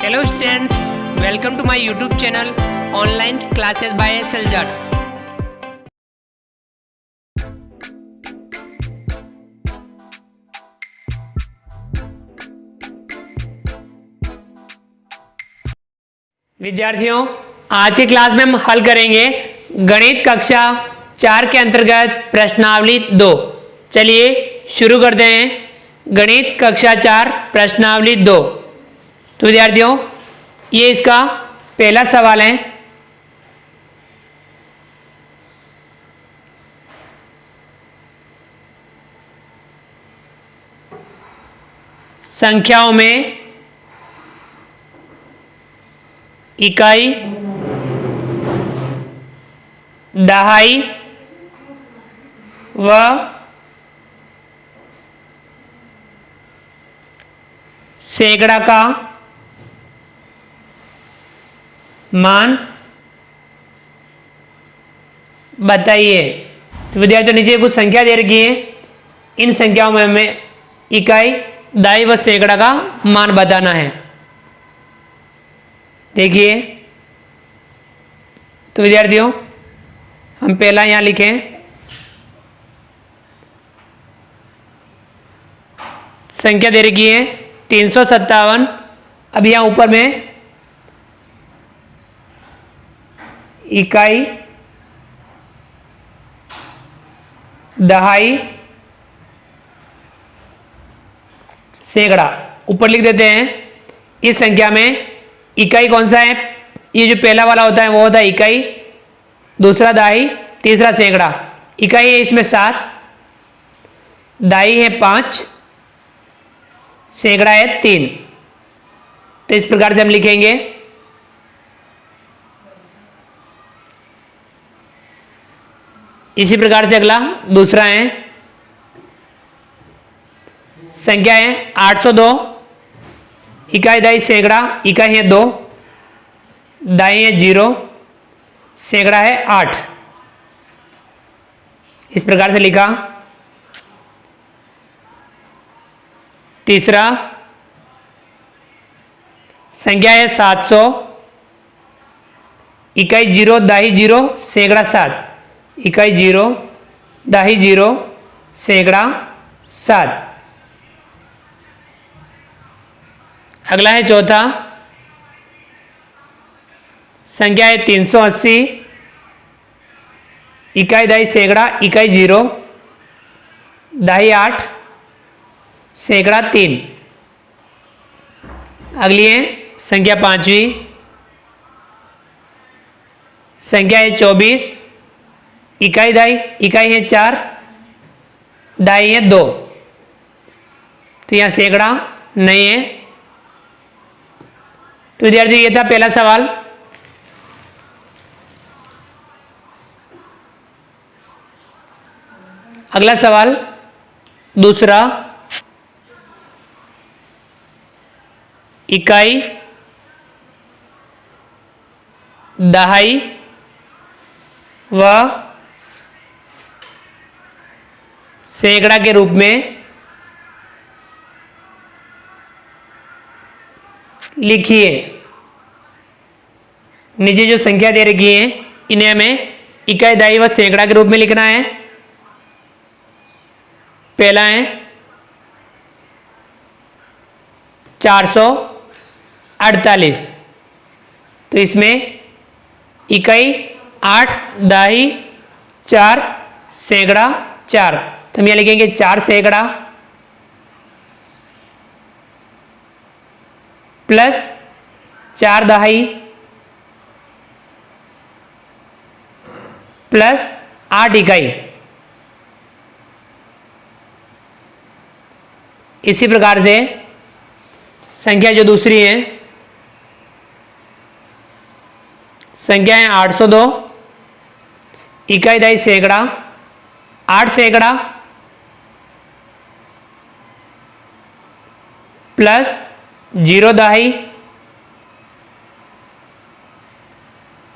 Hello students, welcome to my YouTube channel online classes by सलजट। विद्यार्थियों, आज की क्लास में हम हल करेंगे गणित कक्षा 4 के अंतर्गत प्रश्नावली 2। चलिए शुरू करते हैं। गणित कक्षा 4 प्रश्नावली 2। तो विद्यार्थियों, ये इसका पहला सवाल है। संख्याओं में इकाई, दहाई व सैकड़ा का मान बताइए। तो विद्यार्थियों, नीचे कुछ संख्या दे रखी है। इन संख्याओं में हमें इकाई, दहाई व सैकड़ा का मान बताना है। देखिए, तो विद्यार्थियों, हम पहला यहां लिखें संख्या दे रखी है 357। अब यहां ऊपर में इकाई, दहाई, सैकड़ा ऊपर लिख देते हैं। इस संख्या में इकाई कौन सा है? ये जो पहला वाला होता है वो होता है इकाई, दूसरा दहाई, तीसरा सैकड़ा। इकाई है इसमें 7, दहाई है 5, सैकड़ा है 3। तो इस प्रकार से हम लिखेंगे। इसी प्रकार से अगला दूसरा है, संख्या है 802। इकाई, दहाई, सैकड़ा। इकाई है 2, दहाई है 0, सैकड़ा है 8। इस प्रकार से लिखा। तीसरा संख्या है 700। इकाई 0, दहाई 0, सैकड़ा 7। इकाई 0, दहाई 0, सैकड़ा 7। अगला है चौथा, संख्या है 380। इकाई, दहाई, सैकड़ा। इकाई 0, दहाई 8, सैकड़ा 3। अगली है संख्या पांचवी, संख्या है 24। इकाई, दहाई। इकाई है 4, दहाई है 2। तो यहां सैकड़ा नहीं है। तो विद्यार्थी, ये था पहला सवाल। अगला सवाल दूसरा, इकाई, दहाई व सैकड़ा के रूप में लिखिए। नीचे जो संख्या दे रखी है इन्हें हमें इकाई, दहाई व सैकड़ा के रूप में लिखना है। पहला है 448। तो इसमें इकाई 8, दहाई 4, सैकड़ा 4। तो हम यहां लिखेंगे 4 सैकड़ा प्लस 4 दहाई प्लस 8 इकाई। इसी प्रकार से संख्या जो दूसरी है, संख्या है 802। इकाई, दहाई, सैकड़ा। 8 सैकड़ा प्लस 0 दहाई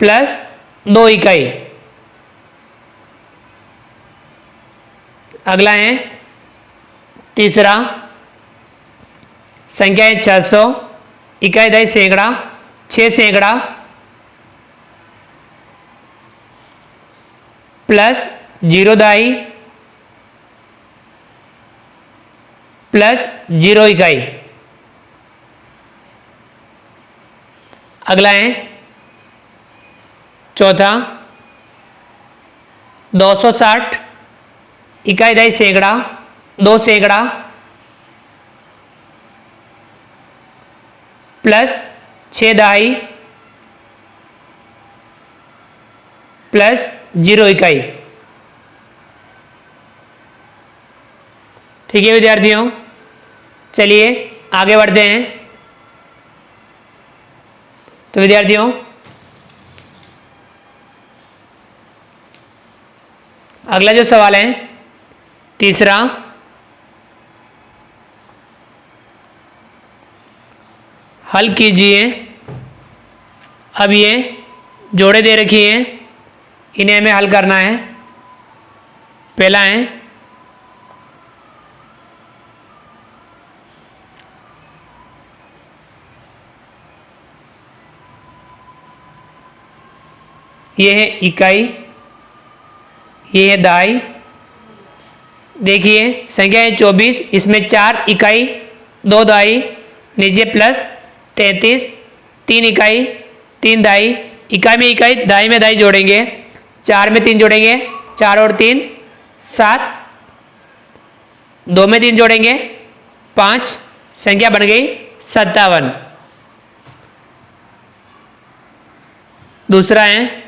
प्लस 2 इकाई। अगला है तीसरा, संख्या है 600। इकाई दाई सैकड़ा, 6 सैकड़ा प्लस 0 दाई प्लस 0 इकाई। अगला है चौथा 260 इकाई दाई सैकड़ा, 2 सैकड़ा प्लस 6 दाई प्लस 0 इकाई। ठीक है विद्यार्थियों, चलिए आगे बढ़ते हैं। तो विद्यार्थियों अगला जो सवाल है तीसरा, हल कीजिए। अब ये जोड़े दे रखी हैं, इन्हें हमें हल करना है। पहला है ये है इकाई, ये है दाई। देखिए संख्या है 24, इसमें 4 इकाई 2 दाई, नीचे प्लस 33 3 इकाई 3 दाई। इकाई में इकाई, दाई में दाई जोड़ेंगे, 4 में 3 जोड़ेंगे, 4 और 3 7, 2 में 3 जोड़ेंगे 5, संख्या बन गई 57। दूसरा है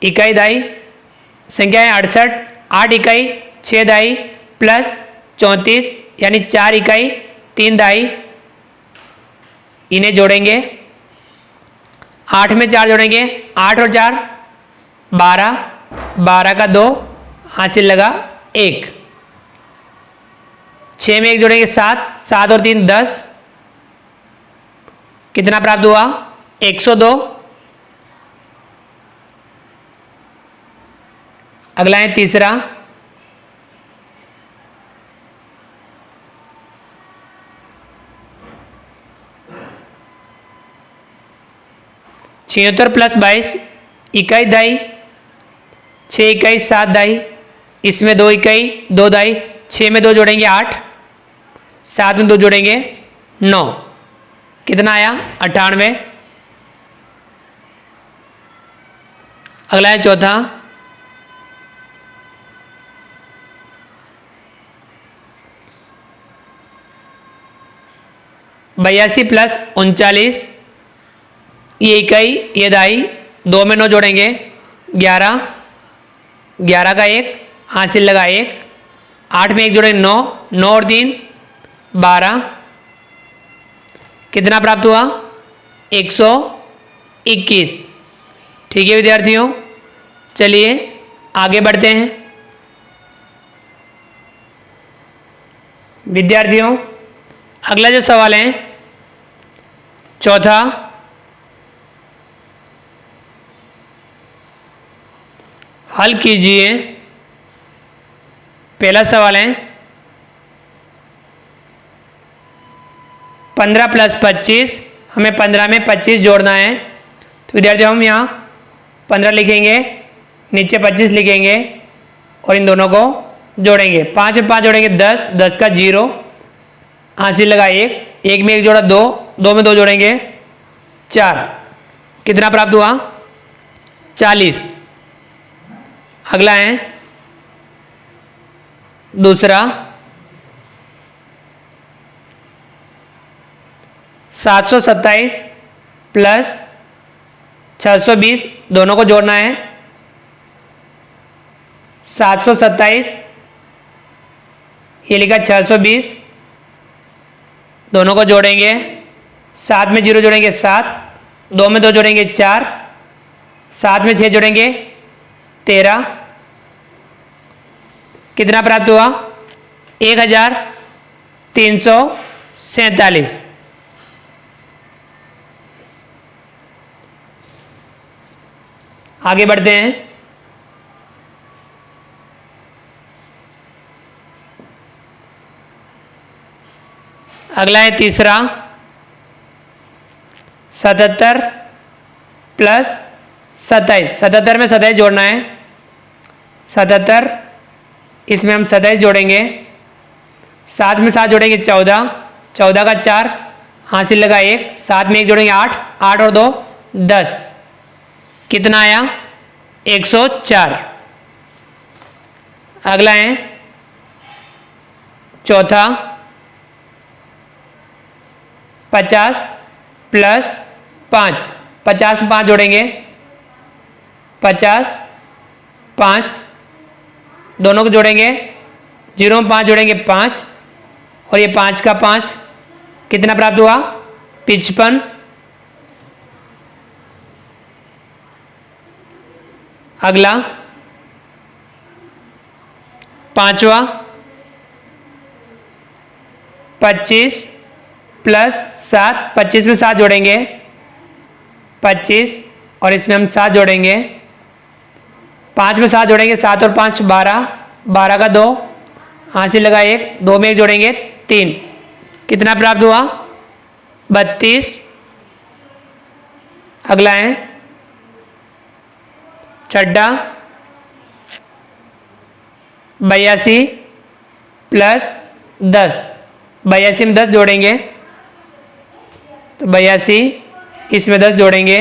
इकाई दाई, संख्या है 68, 8 इकाई 6 दाई प्लस 34 यानी 4 इकाई 3 दाई, इन्हें जोड़ेंगे, 8 में 4 जोड़ेंगे, 8 और 4 12, 12 का 2 हासिल लगा 1, 6 में 1 जोड़ेंगे 7, 7 और 3 10, कितना प्राप्त हुआ 102। अगला है तीसरा, छिहत्तर प्लस 22 इकाई दाई, 6 इकाई 7 दाई, इसमें 2 इकाई 2 दाई, 6 में 2 जोड़ेंगे 8, 7 में 2 जोड़ेंगे 9, कितना आया 98। अगला है चौथा, बयासी प्लस 39, ये इकाई ये दाई, 2 में 9 जोड़ेंगे 11, 11 का 1 हासिल लगा 1, 8 में 1 जोड़ेंगे 9, 9 और 3 12, कितना प्राप्त हुआ 121। ठीक है विद्यार्थियों, चलिए आगे बढ़ते हैं। विद्यार्थियों अगला जो सवाल है चौथा, हल कीजिए। पहला सवाल है 15 प्लस 25, हमें 15 में 25 जोड़ना है। तो विद्यार्थियों हम यहाँ 15 लिखेंगे, नीचे 25 लिखेंगे और इन दोनों को जोड़ेंगे, 5 में 5 जोड़ेंगे 10, 10 का 0 हासिल लगा 1, 1 में 1 जोड़ा 2, 2 में 2 जोड़ेंगे 4, कितना प्राप्त हुआ 40। अगला है दूसरा, 727 प्लस 620 दोनों को जोड़ना है। 727 ये लिखा 620, दोनों को जोड़ेंगे, 7 में 0 जोड़ेंगे 7, 2 में 2 जोड़ेंगे 4, 7 में 6 जोड़ेंगे 13, कितना प्राप्त हुआ 1347। आगे बढ़ते हैं। अगला है तीसरा 77 प्लस 27, 77 में 27 जोड़ना है। 77 इसमें हम 27 जोड़ेंगे, 7 में 7 जोड़ेंगे 14, 14 का 4 हासिल लगा 1, 7 में 1 जोड़ेंगे 8, 8 और 2 10, कितना आया 104। अगला है चौथा 50 प्लस 5, 50 में 5 जोड़ेंगे 50, 5 दोनों को जोड़ेंगे, 0 में 5 जोड़ेंगे 5 और ये 5 का 5, कितना प्राप्त हुआ 55। अगला पांचवा 25 प्लस 7, 25 में 7 जोड़ेंगे 25 और इसमें हम 7 जोड़ेंगे, 5 में 7 जोड़ेंगे 7 और 5 12, 12 का 2 हासिल लगा 1, 2 में 1 जोड़ेंगे 3, कितना प्राप्त हुआ 32। अगला है छठा 82 प्लस 10, 82 में 10 जोड़ेंगे तो 82 इसमें 10 जोड़ेंगे,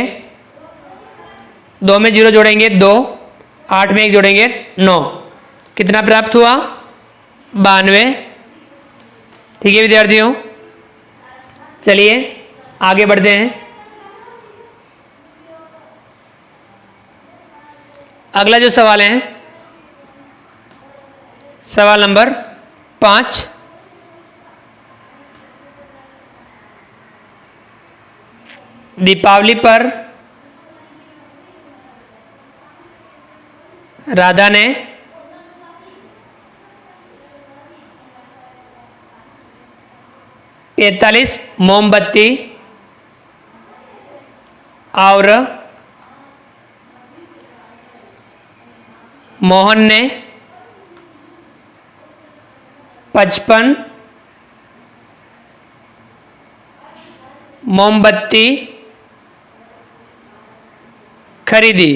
2 में 0 जोड़ेंगे 2, 8 में 1 जोड़ेंगे 9, कितना प्राप्त हुआ 92। ठीक है विद्यार्थियों, चलिए आगे बढ़ते हैं। अगला जो सवाल है सवाल नंबर 5, दीपावली पर राधा ने पैंतालीस मोमबत्ती और मोहन ने 55 मोमबत्ती खरीदी।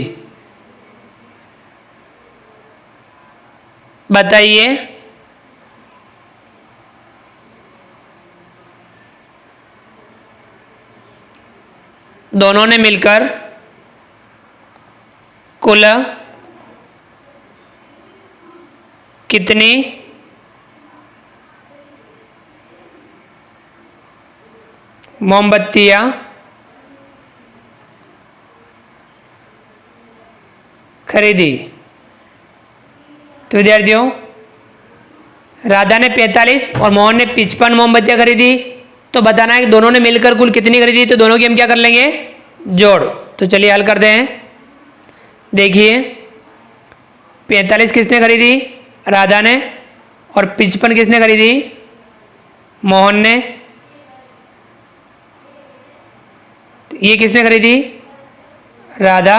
बताइए दोनों ने मिलकर कुल कितनी मोमबत्तियां खरीदी। तो विद्यार्थियों राधा ने 45 और मोहन ने 55 मोमबत्तियां खरीदी, तो बताना है कि दोनों ने मिलकर कुल कितनी खरीदी। तो दोनों की हम क्या कर लेंगे जोड़। तो चलिए हल करते हैं। देखिए 45 किसने खरीदी राधा ने और 55 किसने खरीदी मोहन ने। ये किसने खरीदी राधा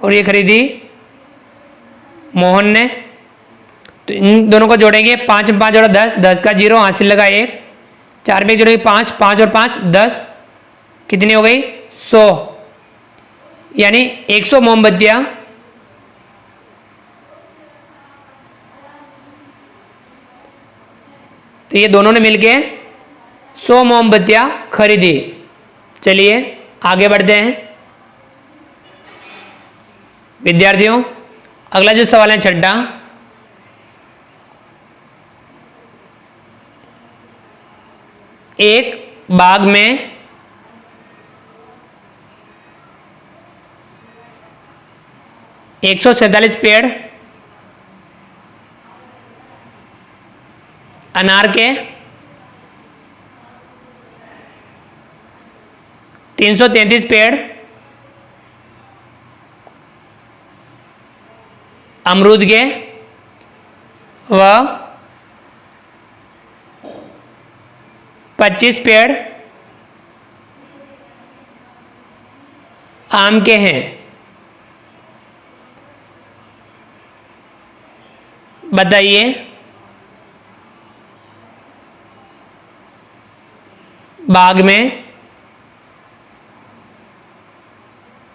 और ये खरीदी मोहन ने। तो इन दोनों को जोड़ेंगे 5 में 5 जोड़ा 10, 10 का 0 हासिल लगा 1, 4 में जोड़ेंगे 5, 5 और 5 10, कितनी हो गई 100, यानी 100 मोमबत्तियां तो ये दोनों ने मिलके 100 मोमबत्तियां खरीदी। चलिए आगे बढ़ते हैं विद्यार्थियों। अगला जो सवाल है छठा, एक बाग में 147 पेड़ अनार के, 333 पेड़ अमरूद के व 25 पेड़ आम के हैं। बताइए बाग में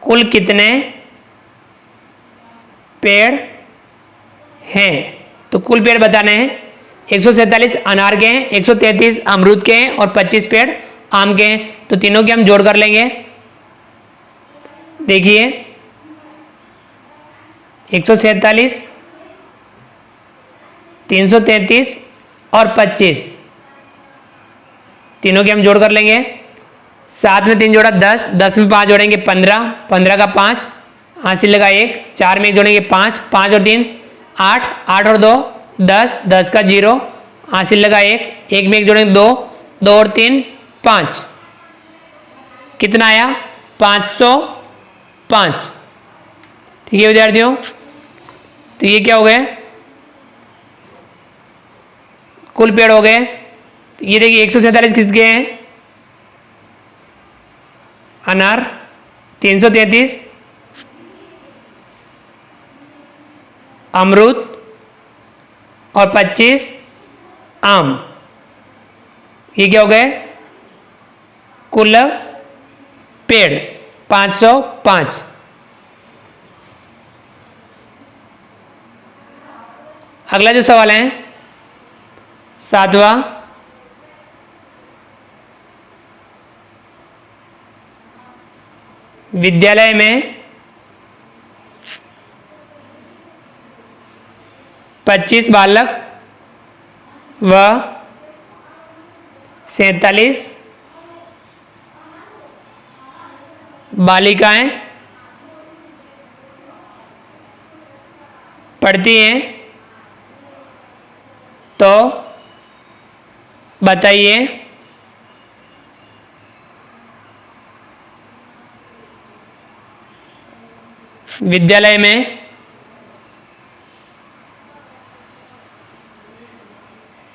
कुल कितने पेड़ हैं? तो कुल पेड़ बताने हैं। 147 अनार के हैं, 133 अमरूद के हैं और 25 पेड़ आम के हैं। तो तीनों के हम जोड़ कर लेंगे। देखिए 147, 333 और 25, तीनों के हम जोड़ कर लेंगे। 7 में 3 जोड़ा 10, 10 में 5 जोड़ेंगे 15, 15 का 5, हासिल लगा 1, 4 में 1 जोड़ेंगे 5, 5 और 3 8, 8 और 2 10, 10 का 0, हासिल लगा 1, 1 में 1 जोड़ेंगे 2, 2 और 3 5, कितना आया? 505। ठीक है विद्यार्थियों, तो ये क्या हो गए? कुल पेड़ हो गए। तो ये देखिए 147 किसके हैं? अनार, 333 अमरूद और 25 आम। ये क्या हो गए? कुल पेड़ 505। अगला जो सवाल है 7वां, विद्यालय में 25 बालक व 47 बालिकाएं पढ़ती हैं, तो बताइए विद्यालय में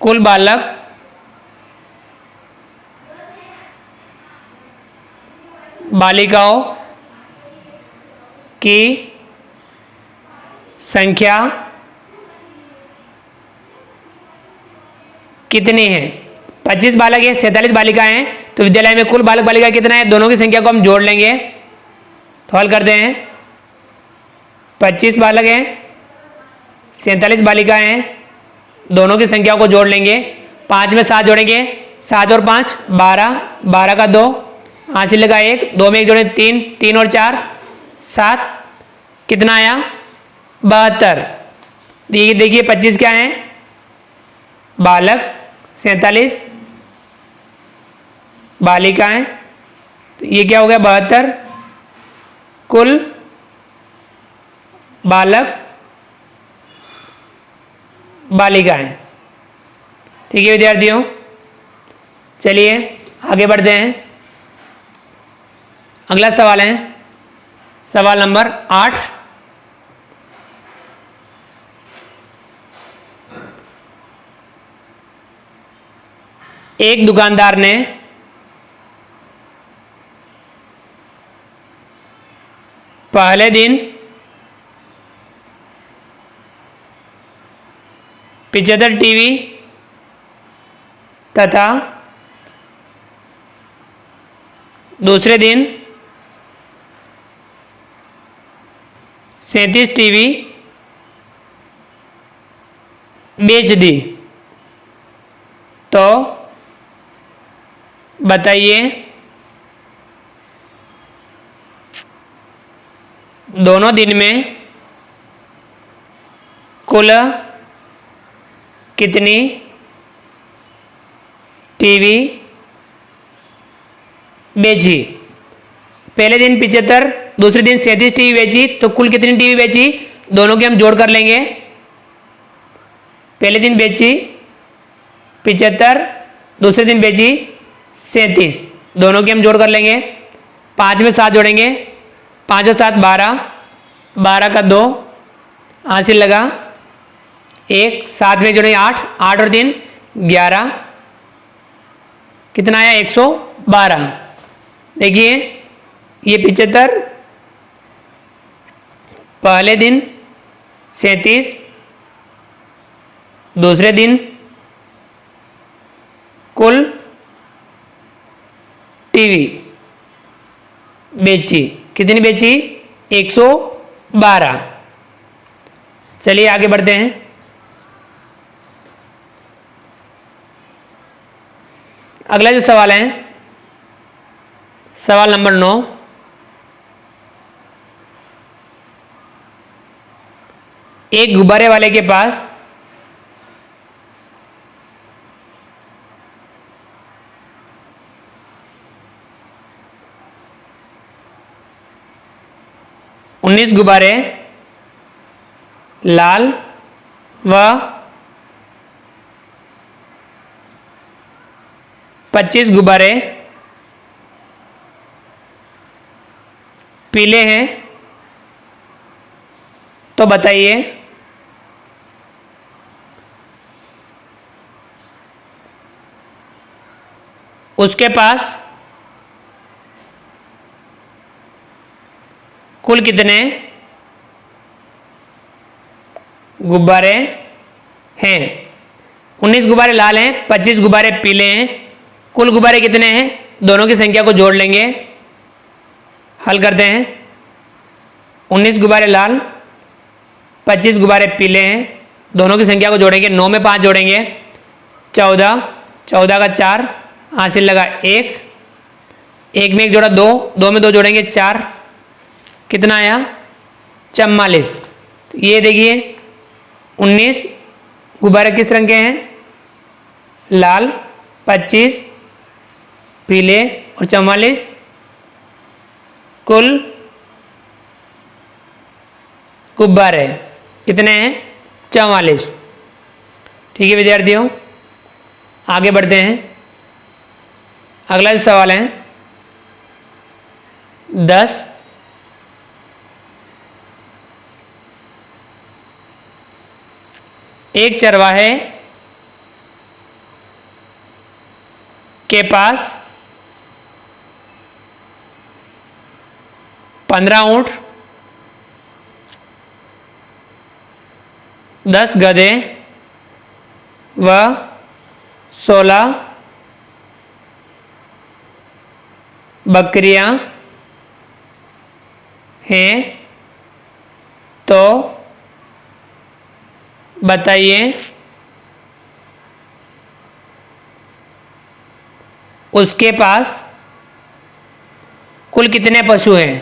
कुल बालक बालिकाओं की संख्या कितनी है? 25 बालक है, 47 बालिकाएं हैं, तो विद्यालय में कुल बालक बालिका कितना है? दोनों की संख्या को हम जोड़ लेंगे। तो हल करते हैं। 25 बालक हैं, 47 बालिकाएं हैं, दोनों की संख्या को जोड़ लेंगे। 5 में 7 जोड़ेंगे, 7 और 5 12, 12 का 2, हासिल लगा 1, 2 में 1 जोड़े 3, 3 और 4 7, कितना आया? 72। देखिए 25 क्या है? बालक, 47 बालिकाएं, तो ये क्या हो गया? 72 कुल बालक बालिकाएं। ठीक है विद्यार्थियों, चलिए आगे बढ़ते हैं। अगला सवाल है सवाल नंबर 8। एक दुकानदार ने पहले दिन 75 टीवी तथा दूसरे दिन 37 टीवी बेच दी, तो बताइए दोनों दिन में कुल कितनी टीवी बेची? पहले दिन 75, दूसरे दिन 37 टीवी बेची, तो कुल कितनी टीवी बेची? दोनों के हम जोड़ कर लेंगे। पहले दिन बेची 75, दूसरे दिन बेची 37, दोनों के हम जोड़ कर लेंगे। 5 में 7 जोड़ेंगे, 5 और 7 12, 12 का 2, हासिल लगा 1, 7 में जोड़ेंगे 8, 8 और 3 11, कितना आया? 112। देखिए ये 75 पहले दिन, 37 दूसरे दिन, कुल टीवी बेची। कितनी बेची? 112। चलिए आगे बढ़ते हैं। अगला जो सवाल है, सवाल नंबर 9। एक गुब्बारे वाले के पास उन्नीस गुब्बारे लाल व 25 गुब्बारे पीले हैं, तो बताइए उसके पास कुल कितने गुब्बारे हैं? 19 गुब्बारे लाल हैं, 25 गुब्बारे पीले हैं, कुल गुब्बारे कितने हैं? दोनों की संख्या को जोड़ लेंगे, हल करते हैं। 19 गुब्बारे लाल, 25 गुब्बारे पीले हैं, दोनों की संख्या को जोड़ेंगे। 9 में 5 जोड़ेंगे 14, 14 का 4, हासिल लगा 1, 1 में 1 जोड़ा 2, 2 में 2 जोड़ेंगे 4, कितना आया? 44। तो ये देखिए 19 गुब्बारे किस रंग के हैं? लाल, 25 पीले और 44 कुल गुब्बारे कितने हैं? 44। ठीक है विद्यार्थियों, आगे बढ़ते हैं। अगला जो सवाल है 10। एक चरवाहे के पास 15 ऊंट, 10 गधे व 16 बकरियां हैं, तो बताइए उसके पास कुल कितने पशु हैं?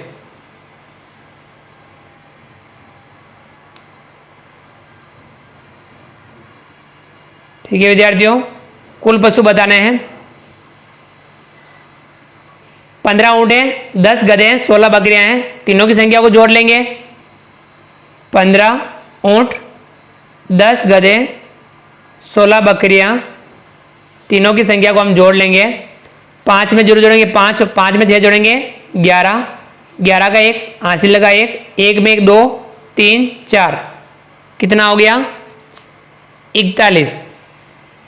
ठीक है विद्यार्थियों, कुल पशु बताने हैं। 15 ऊँट हैं, 10 गधे हैं, 16 बकरियां हैं, तीनों की संख्या को जोड़ लेंगे। 15 ऊँट, 10 गधे, 16 बकरियां, तीनों की संख्या को हम जोड़ लेंगे। 5 में जोड़ेंगे 5, 5 में 6 जोड़ेंगे 11, 11 का 1, हासिल लगा 1, 1 में 1 2, 3 4, कितना हो गया? 41।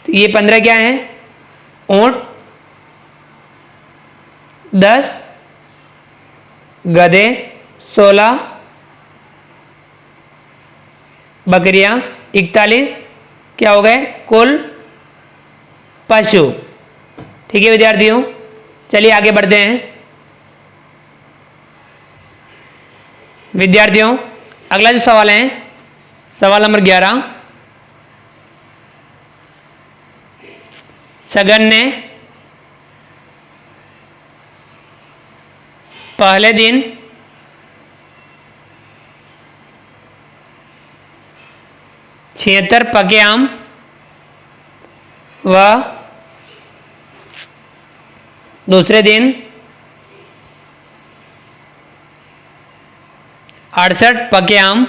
तो ये 15 क्या है? ऊँट, 10 गधे, 16 बकरियां, 41 क्या हो गए? कुल पशु। ठीक है विद्यार्थियों, चलिए आगे बढ़ते हैं। विद्यार्थियों अगला जो सवाल है, सवाल नंबर 11। छगन ने पहले दिन छिहत्तर पके आम व दूसरे दिन 68 पके आम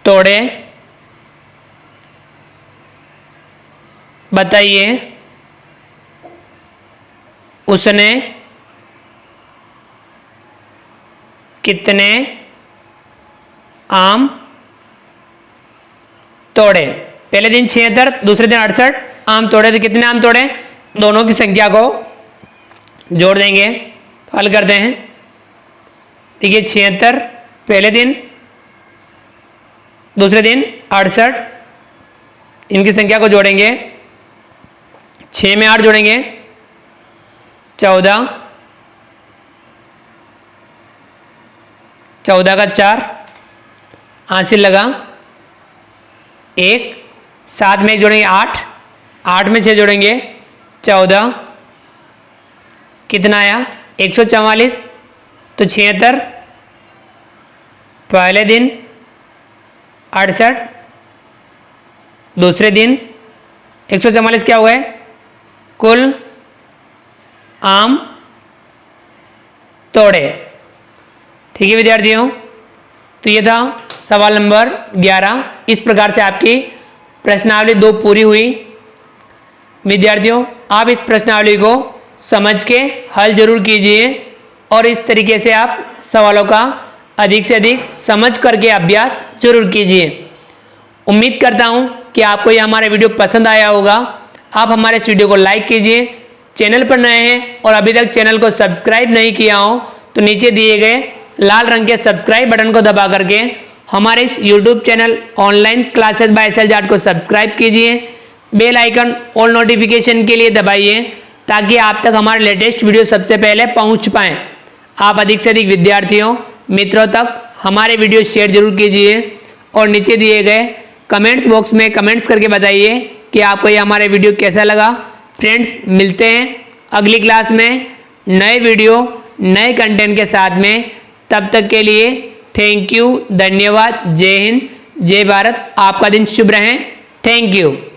तोड़े। बताइए उसने कितने आम तोड़े? पहले दिन 76, दूसरे दिन 68 आम तोड़े, तो कितने आम तोड़े? दोनों की संख्या को जोड़ देंगे, तो हल करते हैं। देखिए 76 पहले दिन, दूसरे दिन 68, इनकी संख्या को जोड़ेंगे 6 में 8 जोड़ेंगे 14, 14 का 4, हासिल लगा 1, 7 में 1 जोड़ेंगे 8, 8 में 6 जोड़ेंगे 14, कितना आया 144, तो 76, पहले दिन 68, दूसरे दिन 144 क्या हुआ है, कुल आम तोड़े। ठीक है विद्यार्थियों, तो ये था सवाल नंबर 11। इस प्रकार से आपकी प्रश्नावली 2 पूरी हुई। विद्यार्थियों, आप इस प्रश्नावली को समझ के हल जरूर कीजिए और इस तरीके से आप सवालों का अधिक से अधिक समझ करके अभ्यास जरूर कीजिए। उम्मीद करता हूं कि आपको यह हमारा वीडियो पसंद आया होगा। आप हमारे इस वीडियो को लाइक कीजिए। चैनल पर नए हैं और अभी तक चैनल को सब्सक्राइब नहीं किया हो तो नीचे दिए गए लाल रंग के सब्सक्राइब बटन को दबा करके हमारे इस YouTube channel online classes bye SL Jat को सब्सक्राइब कीजिए। बेल आइकन ऑल नोटिफिकेशन के लिए दबाइए ताकि आप तक हमारे लेटेस्ट वीडियो सबसे पहले पहुंच पाएँ। आप अधिक से अधिक विद्यार्थियों मित्रों तक हमारे वीडियो शेयर जरूर कीजिए और नीचे दिए गए कमेंट्स बॉक्स में कमेंट्स करके बताइए कि आपको ये हमारे वीडियो कैसा लगा। फ्रेंड्स, मिलते हैं अगली क्लास में नए वीडियो नए कंटेंट के साथ में। तब तक के लिए थैंक यू, धन्यवाद, जय हिंद, जय भारत। आपका दिन शुभ रहे। Thank you.